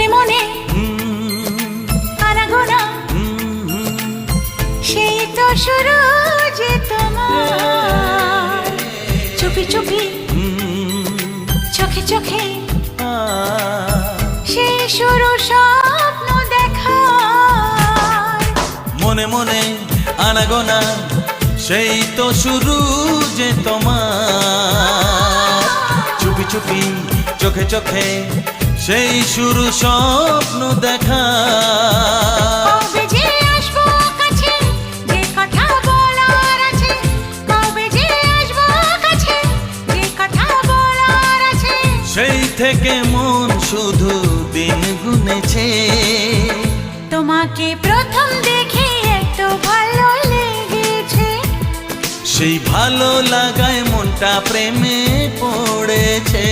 মনে মনে আনাগোনা সেই তো শুরু যে তোমার চুপি চুপি চোখে চোখে সেই শুরু স্বপ্ন দেখার মনে মনে আনাগোনা সেই তো শুরু যে তোমার চুপি চুপি চোখে চোখে সেই শুরু স্বপ্ন দেখা কবে যে আসবো কাছে যে কথা বলার আছে কবে যে আসবো কাছে যে কথা বলার আছে সেই থেকে মন শুধু দিন গুনেছে তোমাকে প্রথম দেখে এত ভালো লেগেছে সেই ভালো লাগায় মনটা প্রেমে পড়েছে।